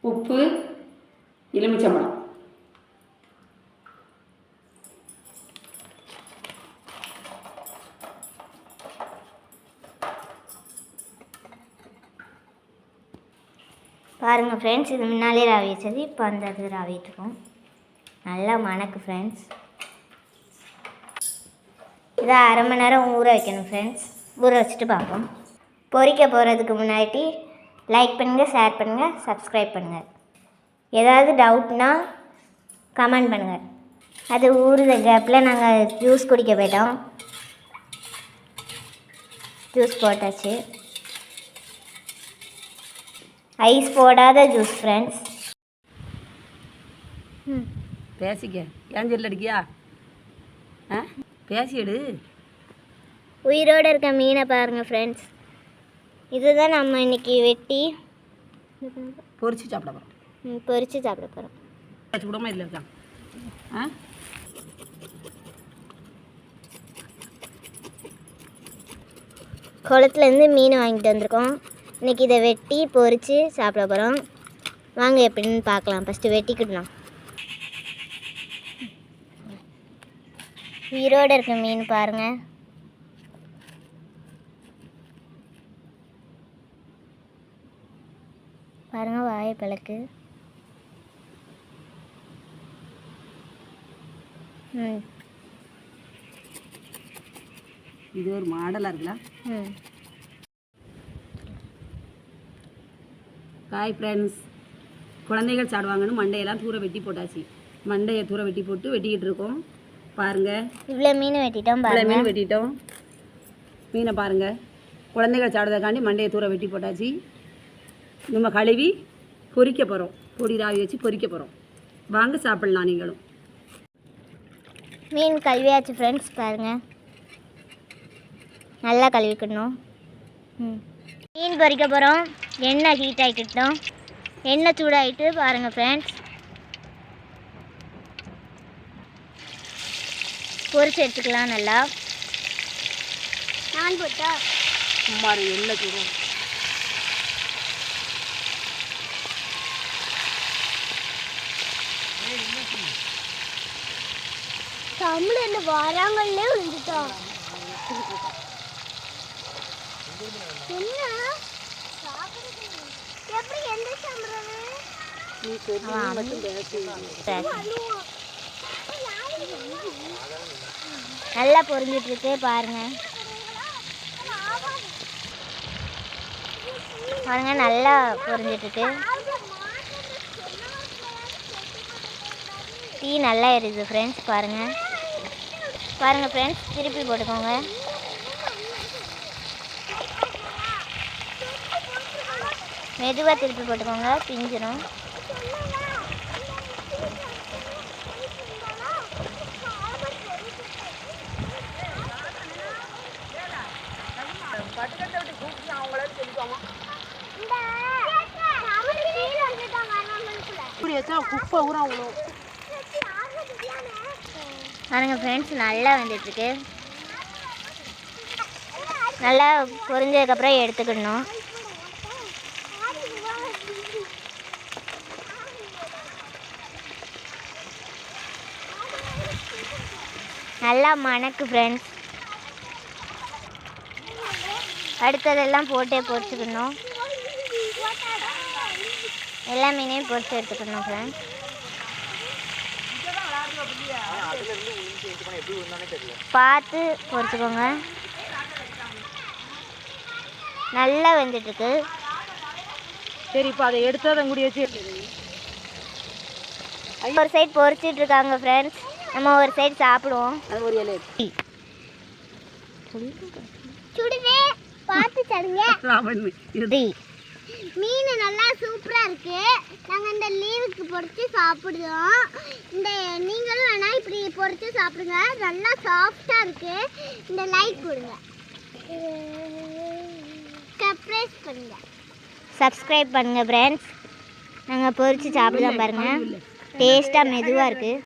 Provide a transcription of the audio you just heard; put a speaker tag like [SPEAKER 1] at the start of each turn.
[SPEAKER 1] உப்பு, எலுமிச்சம்பழம்.
[SPEAKER 2] பாருங்கள் ஃப்ரெண்ட்ஸ், இது முன்னாலே ராவி வச்சது, இப்போ அந்த இது ராவிட்டுருக்கோம். நல்லா மணக்கு ஃப்ரெண்ட்ஸ். இதை அரை மணி நேரம் ஊற வைக்கணும் ஃப்ரெண்ட்ஸ். ஊற வச்சுட்டு பார்ப்போம். பொரிக்க போகிறதுக்கு முன்னாடி லைக் பண்ணுங்கள், ஷேர் பண்ணுங்கள், சப்ஸ்கிரைப் பண்ணுங்கள். ஏதாவது டவுட்னா கமெண்ட் பண்ணுங்கள். அது ஊறுற கேப்பில் நாங்கள் ஜூஸ் குடிக்க போயிட்டோம். ஜூஸ் போட்டாச்சு. ஐஸ் போடாத ஜூஸ் ஃப்ரெண்ட்ஸ்.
[SPEAKER 1] பேசிக்க, ஏன் சொல்ல அடிக்கியா? பேசிடு.
[SPEAKER 2] உயிரோடு இருக்க மீனை பாருங்கள் ஃப்ரெண்ட்ஸ். இதுதான் நம்ம இன்னைக்கு வெட்டி
[SPEAKER 1] பொரிச்சு சாப்பிட போகிறோம்.
[SPEAKER 2] பொரிச்சு சாப்பிட போகிறோம்.
[SPEAKER 1] சுடமா இல்லை இருக்கா?
[SPEAKER 2] குளத்துலேருந்து மீன் வாங்கிட்டு வந்திருக்கோம். இன்றைக்கி இதை வெட்டி பொரித்து சாப்பிட போகிறோம். வாங்க எப்படின்னு பார்க்கலாம். ஃபஸ்ட்டு வெட்டிக்கிடலாம். உயிரோடு இருக்க மீன் பாருங்கள். பாருங்கள், வாயை பிளக்கு.
[SPEAKER 1] இது ஒரு மாடலாக இருக்குல்ல? ஹாய் ஃப்ரெண்ட்ஸ், குழந்தைகள் சாப்பிடுவாங்கன்னு மண்டையெல்லாம் தூர வெட்டி போட்டாச்சு. மண்டையை தூர வெட்டி போட்டு வெட்டிக்கிட்டு இருக்கோம். பாருங்கள்,
[SPEAKER 2] இவ்வளோ மீன் வெட்டிட்டோம்.
[SPEAKER 1] மீன் வெட்டிட்டோம். மீனை பாருங்கள், குழந்தைகள் சாப்பிட்றதுக்காண்டி மண்டையை தூர வெட்டி போட்டாச்சு. நம்ம கழுவி பொரிக்க போகிறோம். பொடி ராவி வச்சு பொரிக்க போகிறோம். வாங்க சாப்பிட்லாம். நீங்களும்
[SPEAKER 2] மீன் கழுவியாச்சு ஃப்ரெண்ட்ஸ். பாருங்கள், நல்லா கழுவிக்கணும். மீன் பொரிக்க போகிறோம். எண்ணெய் ஹீட் ஆகிக்கிட்டோம். எண்ணெய் சூடாகிட்டு பாருங்கள் ஃப்ரெண்ட்ஸ், பொரிச்சு எடுத்துக்கலாம். நல்லா நான் போட்டா
[SPEAKER 1] சும்மா எண்ணெய் சூடும்.
[SPEAKER 2] தமிழ் என்ன வாராங்கல்லே விழுந்துட்டோம். என்ன எப்படி எந்த சாம்பார் நல்லா பொரிஞ்சிட்டு இருக்கு. பாருங்க பாருங்க, நல்லா பொரிஞ்சிட்டு இருக்கு. டீ நல்லா எரியுது ஃப்ரெண்ட்ஸ். பாருங்க பாருங்க ஃப்ரெண்ட்ஸ், திருப்பி போட்டுக்கோங்க. மெதுவாக திருப்பி போட்டுக்கோங்க, பிஞ்சிடும். பாருங்க ஃப்ரெண்ட்ஸ், நல்லா வந்துட்டுருக்கு. நல்லா பொரிஞ்சதுக்கப்புறம் எடுத்துக்கிடணும். நல்லா மணக்கு ஃப்ரெண்ட்ஸ். அடுத்ததெல்லாம் போட்டே பொரிச்சுக்கணும். எல்லா மீனையும் பொரிச்சு எடுத்துக்கணும் ஃப்ரெண்ட்ஸ். பார்த்து பொரிச்சுக்கோங்க. நல்லா வெந்துட்டுருக்கு.
[SPEAKER 1] சரி, இப்போ அதை எடுத்தால் கூடிய
[SPEAKER 2] ஒரு சைடு பொரிச்சிட்டு இருக்காங்க ஃப்ரெண்ட்ஸ். நம்ம ஒரு சைடு சாப்பிடுவோம்.
[SPEAKER 1] அது ஒரு இலை
[SPEAKER 2] சுடுவே பார்த்து தருங்க. மீன் நல்லா சூப்பராக இருக்கு. நாங்கள் இந்த லீவுக்கு பொரிச்சு சாப்பிடுவோம். இந்த நீங்களும் வேணா இப்படி பொரிச்சு சாப்பிடுங்க. நல்லா சாஃப்டாக இருக்கு. இந்த லைக் கொடுங்க, சப்ஸ்கிரைப் பண்ணுங்க ஃப்ரெண்ட்ஸ். நாங்கள் பொரிச்சு சாப்பிடுதான் பாருங்க. டேஸ்ட்டாக மெதுவாக இருக்குது.